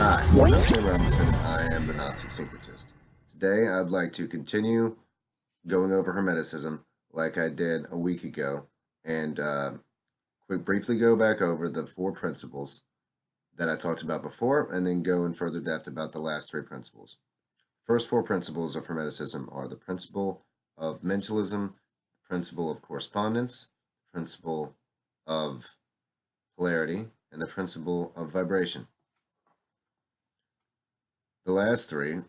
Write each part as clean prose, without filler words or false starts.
Hi, I'm Sam Robinson, and I am the Gnostic Syncretist. Today, I'd like to continue going over Hermeticism like I did a week ago, and briefly go back over the four principles that I talked about before, and then go in further depth about the last three principles. First four principles of Hermeticism are the principle of mentalism, the principle of correspondence, the principle of polarity, and the principle of vibration. The last three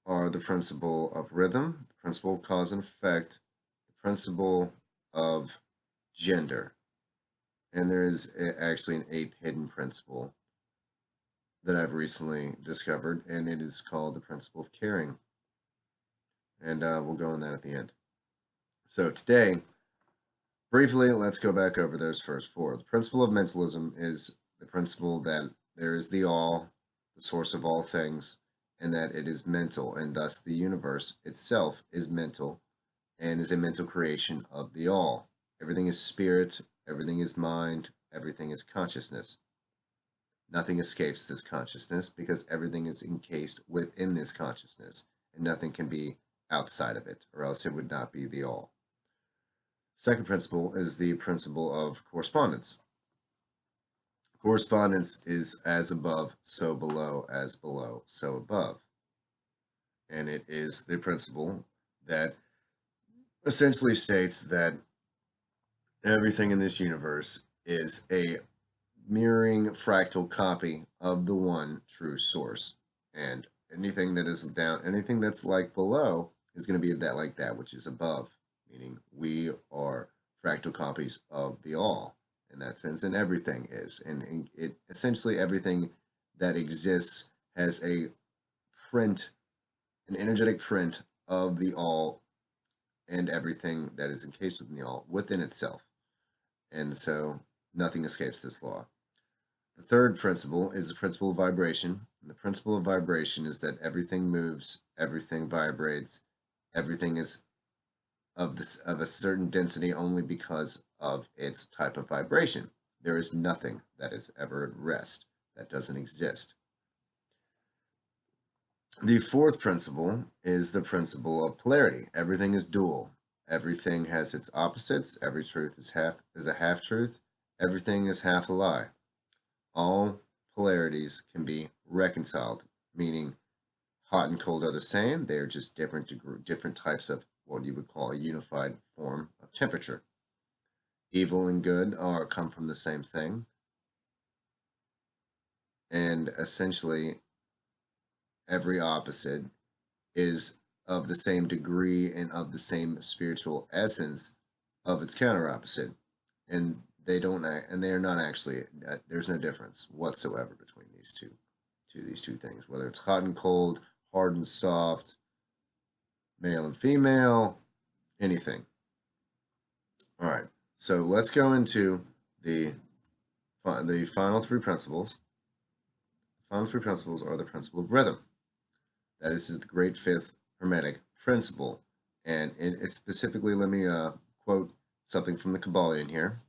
are the principle of rhythm, the principle of cause and effect, the principle of gender, and there is actually an eighth hidden principle that I've recently discovered, and it is called the principle of caring. And we'll go on that at the end. So today, briefly, let's go back over those first four. The principle of mentalism is the principle that there is the all, the source of all things, and that it is mental, and thus the universe itself is mental and is a mental creation of the all. Everything is spirit, everything is mind, everything is consciousness. Nothing escapes this consciousness because everything is encased within this consciousness, and nothing can be outside of it, or else it would not be the all. Second principle is the principle of correspondence. Correspondence is as above, so below, as below, so above. And it is the principle that essentially states that everything in this universe is a mirroring fractal copy of the one true source. And anything that is down, anything that's like below is going to be that like that which is above, meaning we are fractal copies of the all. In that sense, and everything is, and it essentially everything that exists has a print, an energetic print of the all, and everything that is encased within the all within itself, and so nothing escapes this law. The third principle is the principle of vibration, and the principle of vibration is that everything moves, everything vibrates, everything is of a certain density only because of its type of vibration. There is nothing that is ever at rest. That doesn't exist. The fourth principle is the principle of polarity. Everything is dual. Everything has its opposites. Every truth is a half truth. Everything is half a lie. All polarities can be reconciled, meaning hot and cold are the same. They are just different types of what you would call a unified form of temperature. Evil and good come from the same thing, and essentially every opposite is of the same degree and of the same spiritual essence of its counter opposite, and they are not actually. There's no difference whatsoever between these two things, whether it's hot and cold, hard and soft, male and female, anything. All right, so let's go into the final three principles. The final three principles are the principle of rhythm. That is the great fifth Hermetic principle, and it is specifically, let me quote something from the Kybalion here.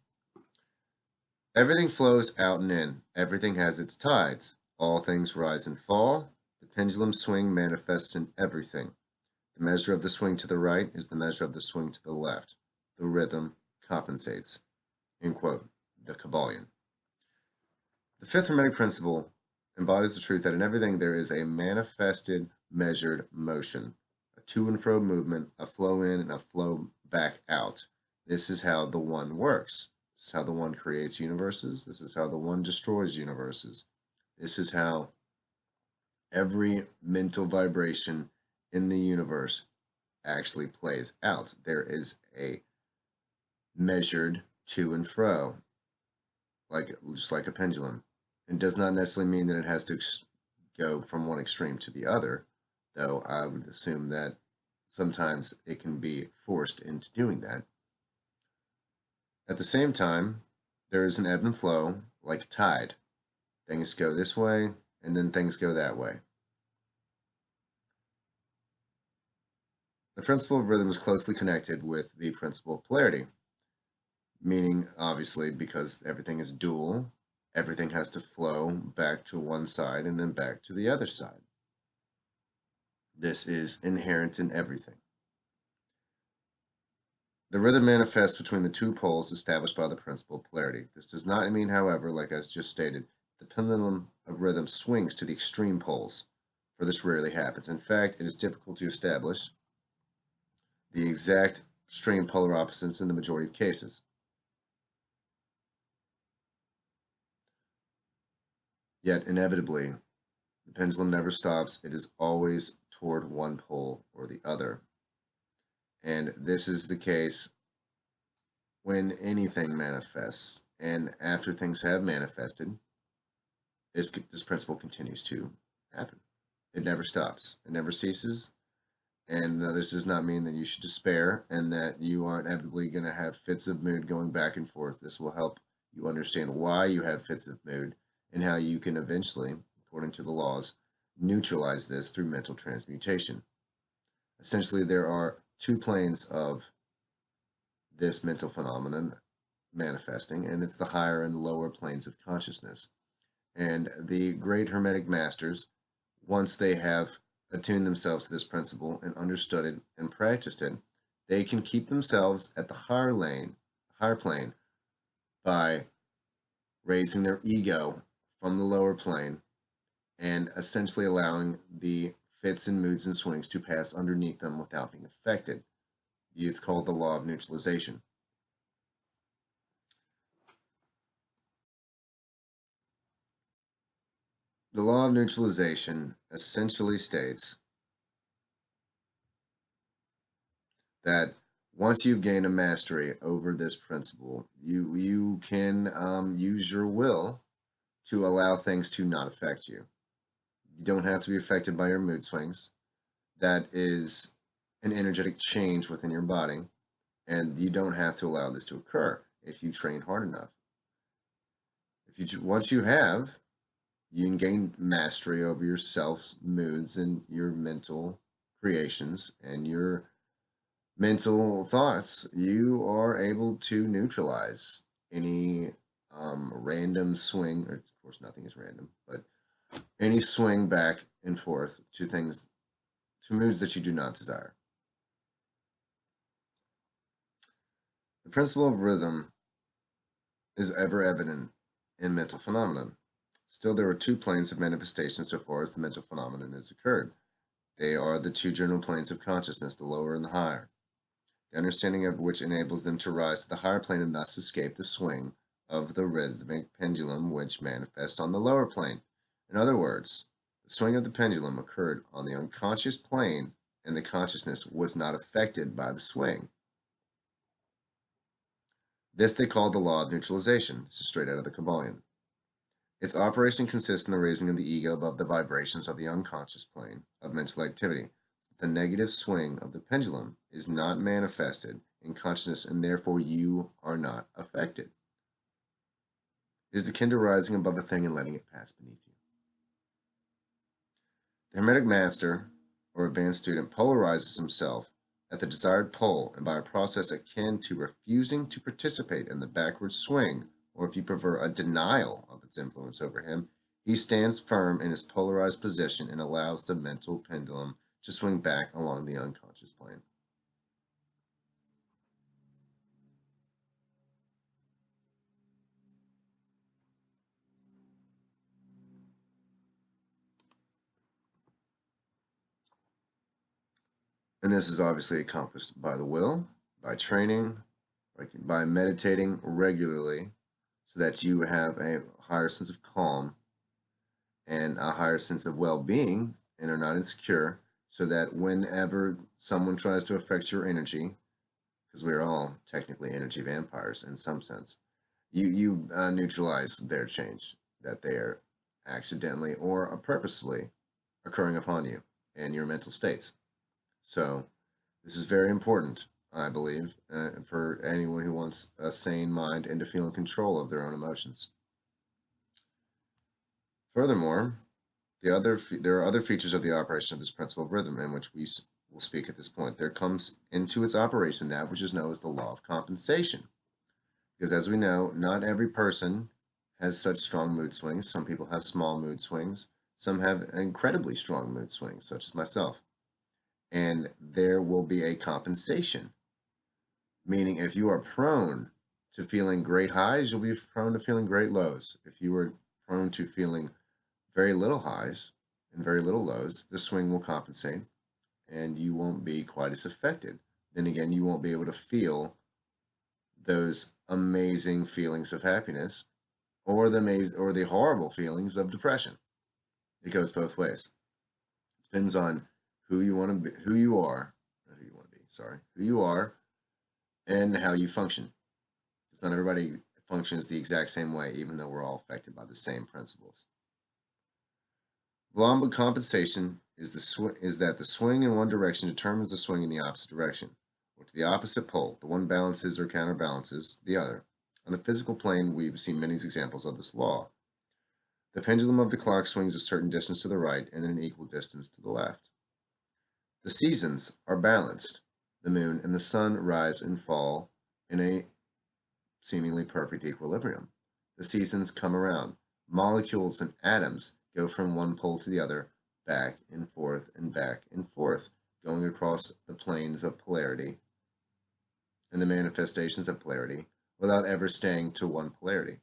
Everything flows out and in. Everything has its tides. All things rise and fall. The pendulum swing manifests in everything. The measure of the swing to the right is the measure of the swing to the left. The rhythm compensates. End quote. The Kybalion. The fifth Hermetic principle embodies the truth that in everything there is a manifested, measured motion, a to and fro movement, a flow in and a flow back out. This is how the one works. This is how the one creates universes. This is how the one destroys universes. This is how every mental vibration in the universe actually plays out. There is a measured to and fro, just like a pendulum. It does not necessarily mean that it has to go from one extreme to the other, though I would assume that sometimes it can be forced into doing that. At the same time, there is an ebb and flow like a tide. Things go this way, and then things go that way. The principle of rhythm is closely connected with the principle of polarity, meaning, obviously, because everything is dual, Everything has to flow back to one side and then back to the other side. This is inherent in everything. The rhythm manifests between the two poles established by the principle of polarity. This does not mean, however, like I just stated, the pendulum of rhythm swings to the extreme poles, for this rarely happens. In fact, it is difficult to establish the exact extreme polar opposites in the majority of cases. Yet, inevitably, the pendulum never stops. It is always toward one pole or the other. And this is the case when anything manifests. And after things have manifested, this principle continues to happen. It never stops. It never ceases. And this does not mean that you should despair and that you are inevitably going to have fits of mood going back and forth. This will help you understand why you have fits of mood and how you can eventually, according to the laws, neutralize this through mental transmutation. Essentially, there are two planes of this mental phenomenon manifesting, and it's the higher and lower planes of consciousness. And the great Hermetic masters, once they have attuned themselves to this principle and understood it and practiced it, they can keep themselves at the higher plane by raising their ego from the lower plane and essentially allowing the fits and moods and swings to pass underneath them without being affected. It's called the law of neutralization. The law of neutralization essentially states that once you've gained a mastery over this principle, you can use your will to allow things to not affect you. You don't have to be affected by your mood swings. That is an energetic change within your body, and you don't have to allow this to occur if you train hard enough. Once you have, you can gain mastery over yourself's moods and your mental creations and your mental thoughts. You are able to neutralize any random swing, or of course nothing is random, but any swing back and forth to things, to moods that you do not desire. The principle of rhythm is ever evident in mental phenomenon. Still, there are two planes of manifestation so far as the mental phenomenon has occurred. They are the two general planes of consciousness, the lower and the higher, the understanding of which enables them to rise to the higher plane and thus escape the swing of the rhythmic pendulum which manifests on the lower plane. In other words, the swing of the pendulum occurred on the unconscious plane and the consciousness was not affected by the swing. This they call the law of neutralization. This is straight out of the Kabbalion. Its operation consists in the raising of the ego above the vibrations of the unconscious plane of mental activity. The negative swing of the pendulum is not manifested in consciousness and therefore you are not affected. It is akin to rising above a thing and letting it pass beneath you. The Hermetic master or advanced student polarizes himself at the desired pole and by a process akin to refusing to participate in the backward swing, or if you prefer, a denial of its influence over him, he stands firm in his polarized position and allows the mental pendulum to swing back along the unconscious plane. And this is obviously accomplished by the will, by training, by meditating regularly, so that you have a higher sense of calm and a higher sense of well-being and are not insecure, so that whenever someone tries to affect your energy, because we're all technically energy vampires in some sense, you neutralize their change that they are accidentally or purposefully occurring upon you and your mental states. So this is very important, I believe, for anyone who wants a sane mind and to feel in control of their own emotions. Furthermore, there are other features of the operation of this principle of rhythm in which we will speak at this point. There comes into its operation that which is known as the law of compensation. Because as we know, not every person has such strong mood swings. Some people have small mood swings. Some have incredibly strong mood swings, such as myself. And there will be a compensation, meaning if you are prone to feeling great highs, you'll be prone to feeling great lows. If you are prone to feeling very little highs and very little lows, the swing will compensate and you won't be quite as affected. Then again, you won't be able to feel those amazing feelings of happiness or the horrible feelings of depression. It goes both ways. It depends on who you want to be, who you are, not who you want to be, sorry, who you are and how you function. Because not everybody functions the exact same way, even though we're all affected by the same principles. Law of compensation is that the swing in one direction determines the swing in the opposite direction, or to the opposite pole. The one balances or counterbalances the other. On the physical plane, we've seen many examples of this law. The pendulum of the clock swings a certain distance to the right and an equal distance to the left. The seasons are balanced. The moon and the sun rise and fall in a seemingly perfect equilibrium. The seasons come around. Molecules and atoms go from one pole to the other, back and forth and back and forth, going across the planes of polarity and the manifestations of polarity without ever staying to one polarity.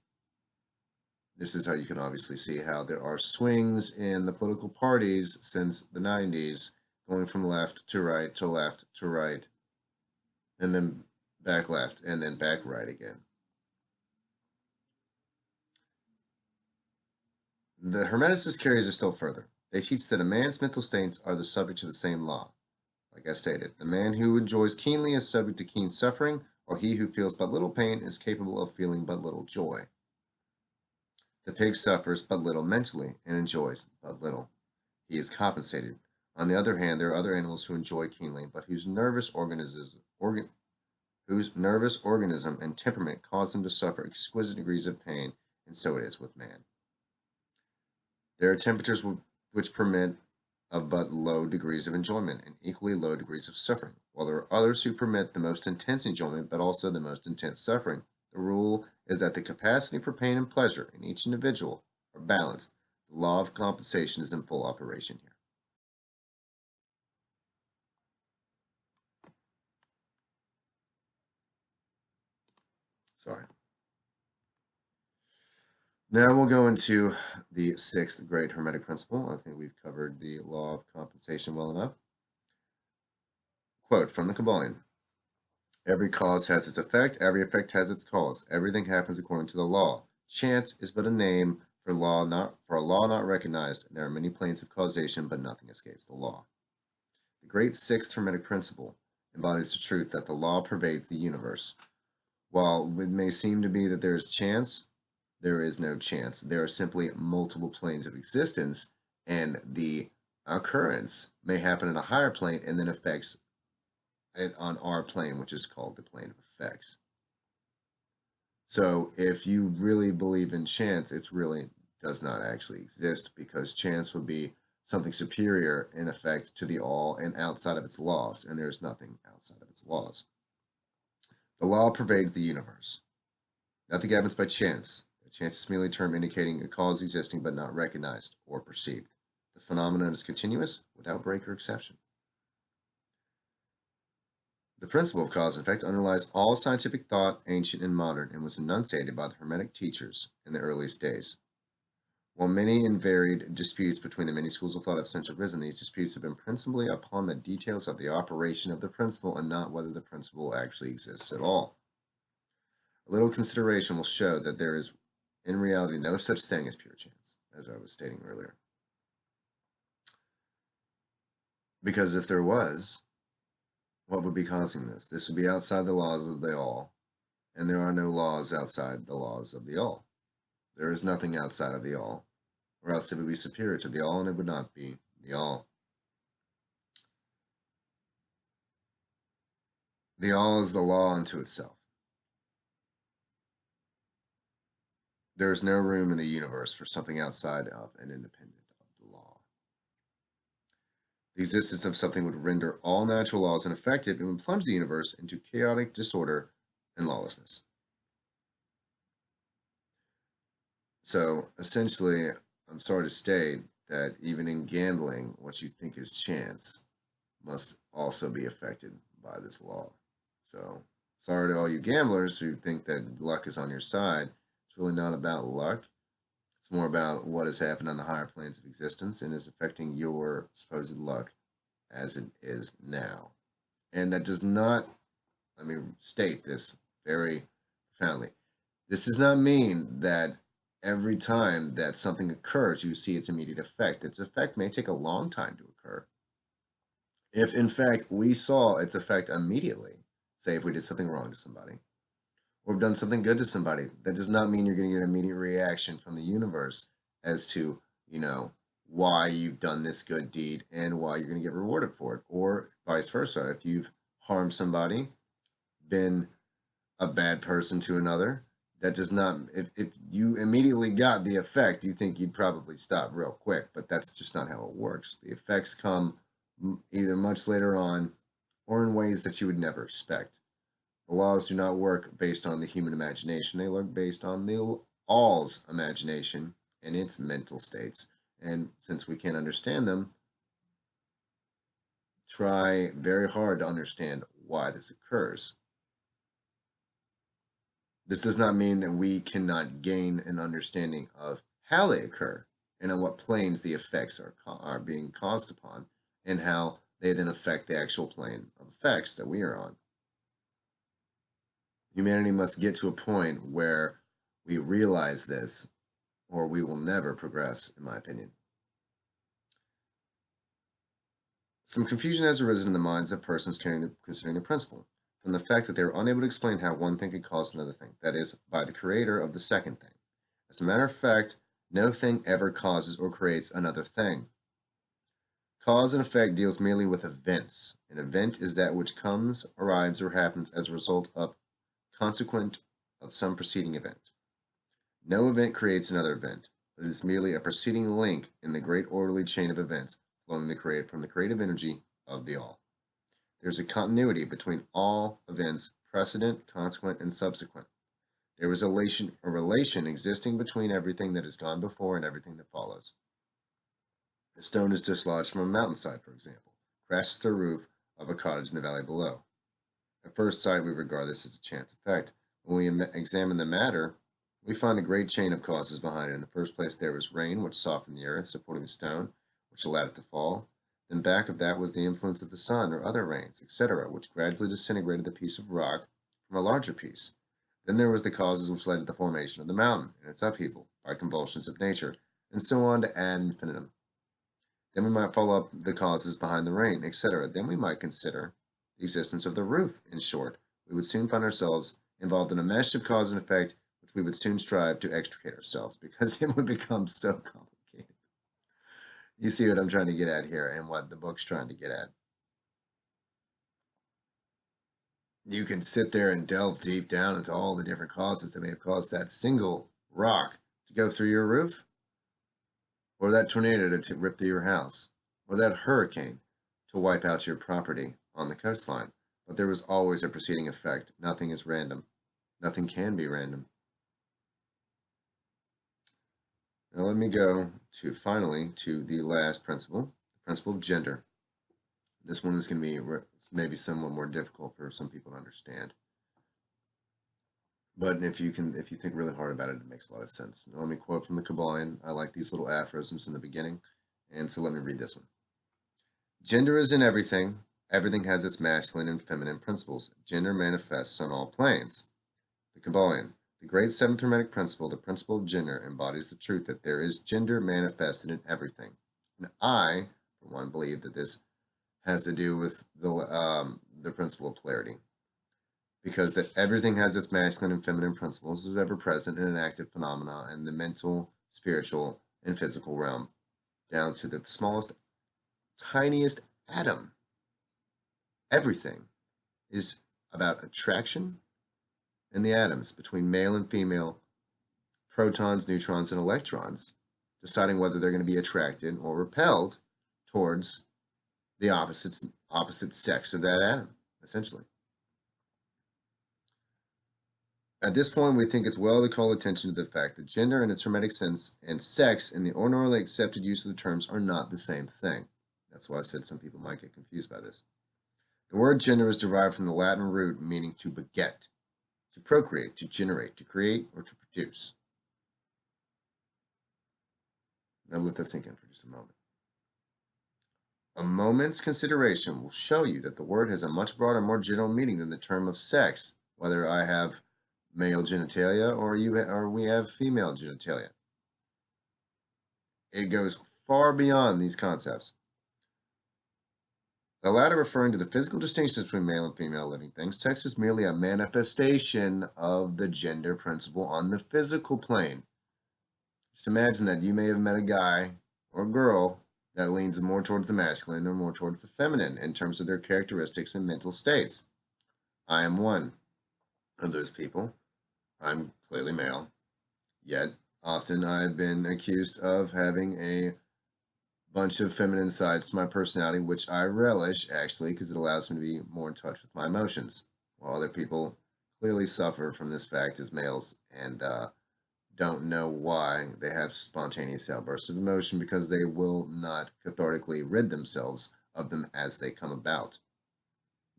This is how you can obviously see how there are swings in the political parties since the 90s, going from left to right to left to right, and then back left, and then back right again. The Hermeticists carries it still further. They teach that a man's mental states are the subject to the same law. Like I stated, the man who enjoys keenly is subject to keen suffering, while he who feels but little pain is capable of feeling but little joy. The pig suffers but little mentally and enjoys but little. He is compensated. On the other hand, there are other animals who enjoy keenly, but whose nervous organism and temperament cause them to suffer exquisite degrees of pain, and so it is with man. There are temperatures which permit of but low degrees of enjoyment and equally low degrees of suffering, while there are others who permit the most intense enjoyment but also the most intense suffering. The rule is that the capacity for pain and pleasure in each individual are balanced. The law of compensation is in full operation here. Sorry. Now we'll go into the sixth great Hermetic principle. I think we've covered the law of compensation well enough. Quote from the Kabbalion. Every cause has its effect, every effect has its cause. Everything happens according to the law. Chance is but a name for a law not recognized. There are many planes of causation, but nothing escapes the law. The great sixth Hermetic principle embodies the truth that the law pervades the universe. While it may seem to be that there is chance, there is no chance. There are simply multiple planes of existence, and the occurrence may happen in a higher plane and then affects it on our plane, which is called the plane of effects. So if you really believe in chance, it really does not actually exist, because chance would be something superior in effect to the all and outside of its laws, and there's nothing outside of its laws. The law pervades the universe. Nothing happens by chance. Chance is merely a term indicating a cause existing but not recognized or perceived. The phenomenon is continuous, without break or exception. The principle of cause and effect underlies all scientific thought, ancient and modern, and was enunciated by the Hermetic teachers in the earliest days. While many and varied disputes between the many schools of thought have since arisen, these disputes have been principally upon the details of the operation of the principle and not whether the principle actually exists at all. A little consideration will show that there is in reality no such thing as pure chance, as I was stating earlier. Because if there was, what would be causing this? This would be outside the laws of the all, and there are no laws outside the laws of the all. There is nothing outside of the all, or else it would be superior to the all, and it would not be the all. The all is the law unto itself. There is no room in the universe for something outside of and independent of the law. The existence of something would render all natural laws ineffective and would plunge the universe into chaotic disorder and lawlessness. So essentially, I'm sorry to state that even in gambling, what you think is chance must also be affected by this law. So sorry to all you gamblers who think that luck is on your side. It's really not about luck. It's more about what has happened on the higher planes of existence and is affecting your supposed luck as it is now. And that does not, let me state this very profoundly. This does not mean that every time that something occurs, you see its immediate effect. Its effect may take a long time to occur. If, in fact, we saw its effect immediately, say if we did something wrong to somebody, or have done something good to somebody, that does not mean you're going to get an immediate reaction from the universe as to, why you've done this good deed and why you're going to get rewarded for it, or vice versa. If you've harmed somebody, been a bad person to another, that does not, if you immediately got the effect, you think you'd probably stop real quick, but that's just not how it works. The effects come either much later on or in ways that you would never expect. The laws do not work based on the human imagination. They work based on the all's imagination and its mental states. And since we can't understand them, try very hard to understand why this occurs. This does not mean that we cannot gain an understanding of how they occur and on what planes the effects are being caused upon and how they then affect the actual plane of effects that we are on. Humanity must get to a point where we realize this, or we will never progress, in my opinion. Some confusion has arisen in the minds of persons considering the principle, from the fact that they are unable to explain how one thing could cause another thing, that is, by the creator of the second thing. As a matter of fact, no thing ever causes or creates another thing. Cause and effect deals merely with events. An event is that which comes, arrives, or happens as a result of consequent of some preceding event. No event creates another event, but it is merely a preceding link in the great orderly chain of events flowing from the creative energy of the all. There is a continuity between all events, precedent, consequent, and subsequent. There is a relation existing between everything that has gone before and everything that follows. A stone is dislodged from a mountainside, for example, crashes through the roof of a cottage in the valley below. At first sight, we regard this as a chance effect. When we examine the matter, we find a great chain of causes behind it. In the first place, there was rain, which softened the earth, supporting the stone, which allowed it to fall. Then back of that was the influence of the sun or other rains, etc., which gradually disintegrated the piece of rock from a larger piece. Then there was the causes which led to the formation of the mountain and its upheaval by convulsions of nature, and so on to ad infinitum. Then we might follow up the causes behind the rain, etc. Then we might consider the existence of the roof. In short, we would soon find ourselves involved in a mesh of cause and effect, which we would soon strive to extricate ourselves because it would become so complicated. You see what I'm trying to get at here and what the book's trying to get at. You can sit there and delve deep down into all the different causes that may have caused that single rock to go through your roof, or that tornado to rip through your house, or that hurricane to wipe out your property on the coastline. But there was always a preceding effect. Nothing is random. Nothing can be random. Now let me go finally to the last principle, the principle of gender. This one is going to be maybe somewhat more difficult for some people to understand. But if you think really hard about it, it makes a lot of sense. Now, let me quote from the Kabbalion. I like these little aphorisms in the beginning, and so let me read this one. Gender is in everything. Everything has its masculine and feminine principles. Gender manifests on all planes. The Kabbalion. The great seventh Hermetic principle, the principle of gender, embodies the truth that there is gender manifested in everything. And I, for one, believe that this has to do with the principle of polarity, because that everything has its masculine and feminine principles is ever present in an active phenomena in the mental, spiritual, and physical realm, down to the smallest, tiniest atom. Everything is about attraction in the atoms between male and female, protons, neutrons, and electrons, deciding whether they're going to be attracted or repelled towards the opposite sex of that atom, essentially. At this point, we think it's well to call attention to the fact that gender in its Hermetic sense and sex in the ordinarily accepted use of the terms are not the same thing. That's why I said some people might get confused by this. The word gender is derived from the Latin root meaning to beget, to procreate, to generate, to create, or to produce. Now let that sink in for just a moment. A moment's consideration will show you that the word has a much broader, more general meaning than the term of sex, whether I have male genitalia or we have female genitalia. It goes far beyond these concepts. The latter referring to the physical distinctions between male and female living things, sex is merely a manifestation of the gender principle on the physical plane. Just imagine that you may have met a guy or a girl that leans more towards the masculine or more towards the feminine in terms of their characteristics and mental states. I am one of those people. I'm clearly male, yet often I've been accused of having a bunch of feminine sides to my personality, which I relish actually because it allows me to be more in touch with my emotions, while other people clearly suffer from this fact as males and don't know why they have spontaneous outbursts of emotion because they will not cathartically rid themselves of them as they come about.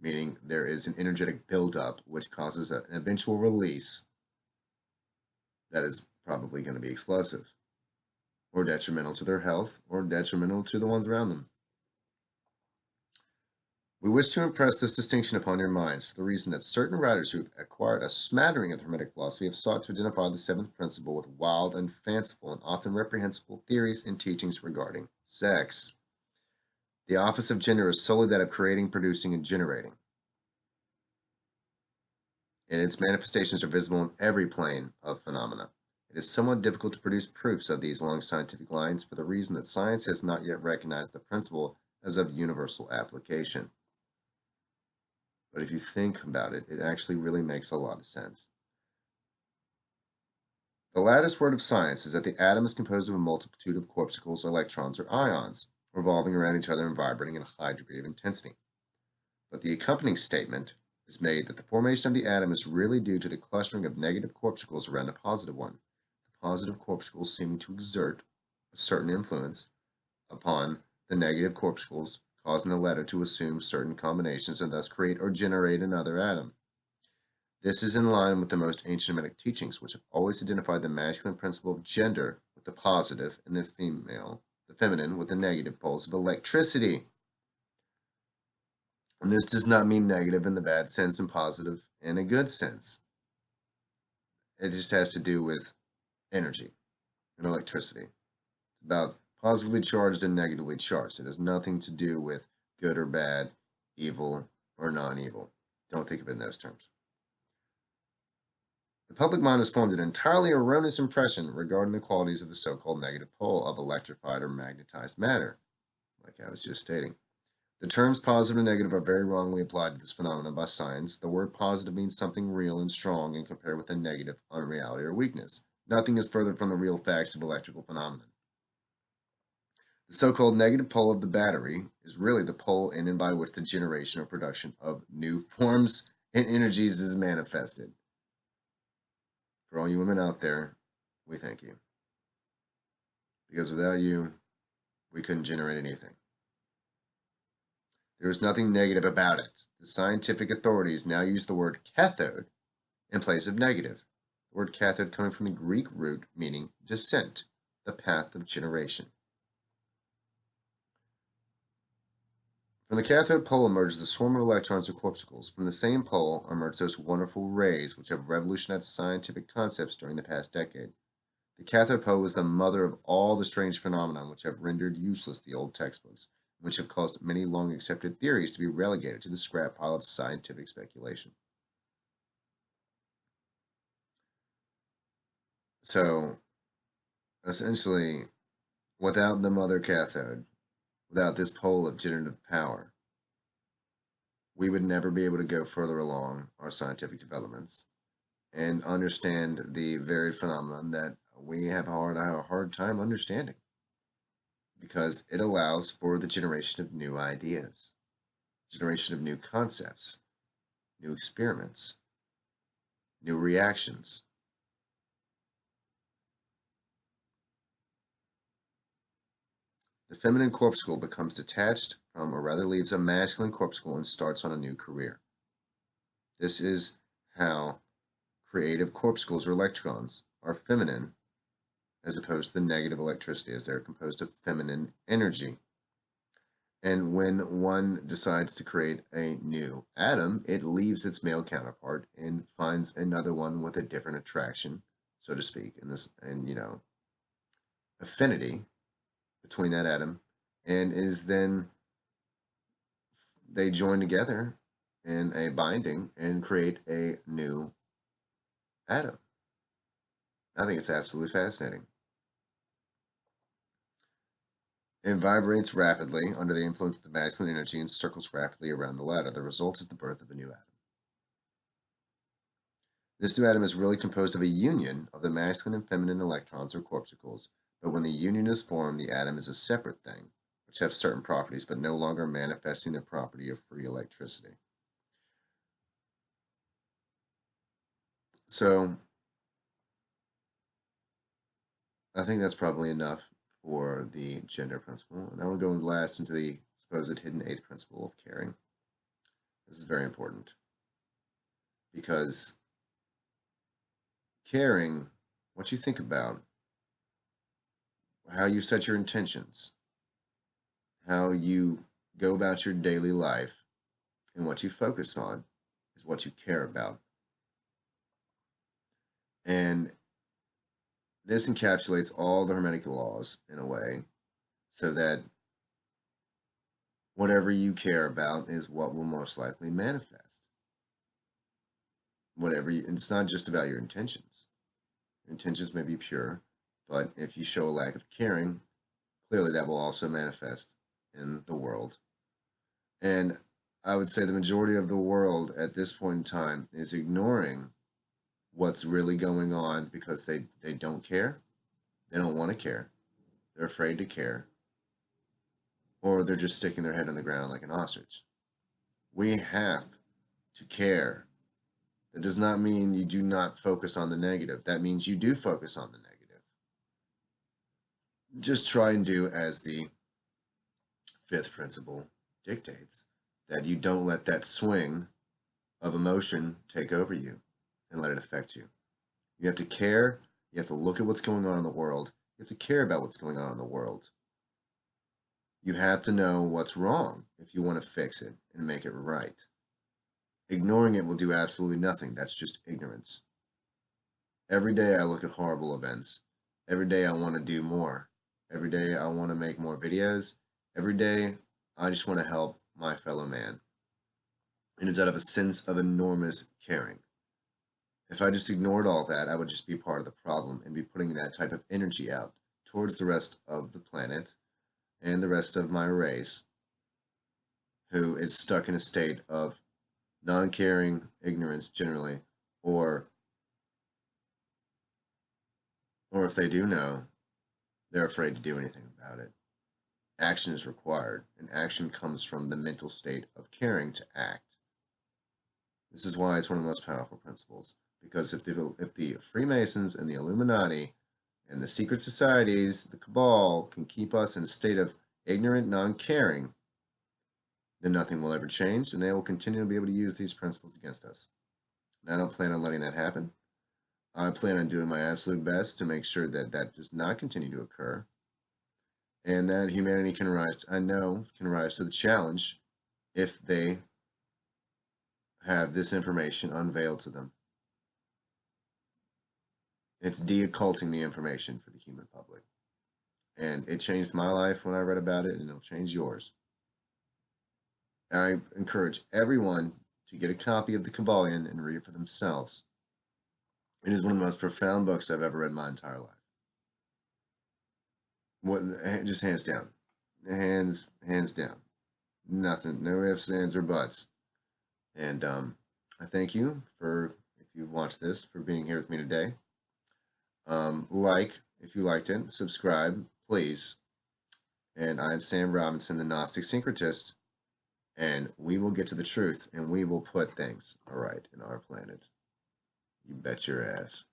Meaning there is an energetic buildup which causes an eventual release that is probably going to be explosive or detrimental to their health or detrimental to the ones around them. We wish to impress this distinction upon your minds for the reason that certain writers who have acquired a smattering of Hermetic philosophy have sought to identify the seventh principle with wild and fanciful and often reprehensible theories and teachings regarding sex. The office of gender is solely that of creating, producing, and generating. And its manifestations are visible in every plane of phenomena. It is somewhat difficult to produce proofs of these along scientific lines for the reason that science has not yet recognized the principle as of universal application. But if you think about it, it actually really makes a lot of sense. The lattice word of science is that the atom is composed of a multitude of corpuscles, electrons, or ions, revolving around each other and vibrating at a high degree of intensity. But the accompanying statement is made that the formation of the atom is really due to the clustering of negative corpuscles around a positive one, the positive corpuscles seeming to exert a certain influence upon the negative corpuscles, causing the latter to assume certain combinations and thus create or generate another atom. This is in line with the most ancient Hermetic teachings, which have always identified the masculine principle of gender with the positive and the feminine with the negative poles of electricity. And this does not mean negative in the bad sense and positive in a good sense. It just has to do with energy and electricity. It's about positively charged and negatively charged. It has nothing to do with good or bad, evil or non-evil. Don't think of it in those terms. The public mind has formed an entirely erroneous impression regarding the qualities of the so-called negative pole of electrified or magnetized matter, like I was just stating. The terms positive and negative are very wrongly applied to this phenomenon by science. The word positive means something real and strong and compared with a negative, unreality or weakness. Nothing is further from the real facts of electrical phenomena. The so-called negative pole of the battery is really the pole in and by which the generation or production of new forms and energies is manifested. For all you women out there, we thank you. Because without you, we couldn't generate anything. There is nothing negative about it. The scientific authorities now use the word cathode in place of negative. The word cathode coming from the Greek root meaning descent, the path of generation. From the cathode pole emerges a swarm of electrons or corpuscles. From the same pole emerge those wonderful rays which have revolutionized scientific concepts during the past decade. The cathode pole is the mother of all the strange phenomena which have rendered useless the old textbooks, which have caused many long accepted theories to be relegated to the scrap pile of scientific speculation. So, essentially, without the mother cathode, without this pole of generative power, we would never be able to go further along our scientific developments and understand the varied phenomenon that we have a hard time understanding, because it allows for the generation of new ideas, generation of new concepts, new experiments, new reactions. The feminine corpuscle becomes detached from, or rather leaves a masculine corpuscle and starts on a new career. This is how creative corpuscles or electrons are feminine, as opposed to the negative electricity, as they're composed of feminine energy. And when one decides to create a new atom, it leaves its male counterpart and finds another one with a different attraction, so to speak, and affinity between that atom, and is then they join together in a binding and create a new atom. I think it's absolutely fascinating. It vibrates rapidly under the influence of the masculine energy and circles rapidly around the ladder. The result is the birth of a new atom. This new atom is really composed of a union of the masculine and feminine electrons or corpuscles, but when the union is formed, the atom is a separate thing, which have certain properties, but no longer manifesting the property of free electricity. So, I think that's probably enough for the gender principle. And I will go last into the supposed hidden eighth principle of caring. This is very important because caring, what you think about, how you set your intentions, how you go about your daily life, and what you focus on is what you care about. And this encapsulates all the Hermetic laws in a way so that whatever you care about is what will most likely manifest. It's not just about your intentions. Your intentions may be pure, but if you show a lack of caring, clearly that will also manifest in the world. And I would say the majority of the world at this point in time is ignoring what's really going on because they don't care. They don't want to care. They're afraid to care. Or they're just sticking their head in the ground like an ostrich. We have to care. That does not mean you do not focus on the negative. That means you do focus on the negative. Just try and do as the fifth principle dictates, that you don't let that swing of emotion take over you and let it affect you. You have to care. You have to look at what's going on in the world. You have to care about what's going on in the world. You have to know what's wrong if you want to fix it and make it right. Ignoring it will do absolutely nothing. That's just ignorance. Every day I look at horrible events. Every day I want to do more. Every day I want to make more videos. Every day I just want to help my fellow man. And it's out of a sense of enormous caring. If I just ignored all that, I would just be part of the problem and be putting that type of energy out towards the rest of the planet and the rest of my race, who is stuck in a state of non-caring ignorance generally, or if they do know, they're afraid to do anything about it. Action is required, and action comes from the mental state of caring to act. This is why it's one of the most powerful principles, because if the Freemasons and the Illuminati and the secret societies, the cabal, can keep us in a state of ignorant non-caring, then nothing will ever change, and they will continue to be able to use these principles against us. And I don't plan on letting that happen. I plan on doing my absolute best to make sure that that does not continue to occur, and that humanity can rise to the challenge if they have this information unveiled to them. It's de-occulting the information for the human public. And it changed my life when I read about it, and it'll change yours. I encourage everyone to get a copy of the Kabbalion and read it for themselves. It is one of the most profound books I've ever read in my entire life. Just hands down. Hands down. Nothing. No ifs, ands, or buts. And I thank you for, if you've watched this, for being here with me today. Like, if you liked it, subscribe, please. And I'm Sam Robinson, the Gnostic Syncretist, and we will get to the truth, and we will put things right in our planet. You bet your ass.